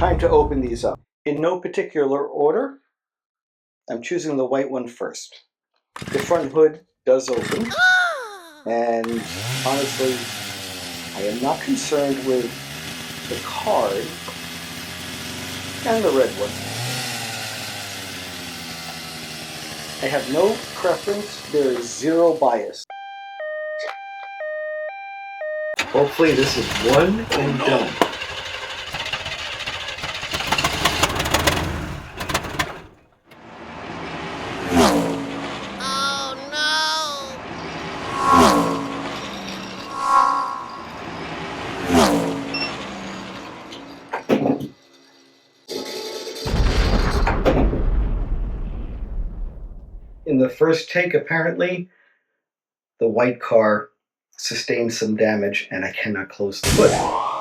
Time to open these up. In no particular order, I'm choosing the white one first. The front hood does open, and honestly, I am not concerned with the card and the red one. I have no preference, there is zero bias. Hopefully this is one and done. In the first take, apparently, the white car sustained some damage and I cannot close the hood.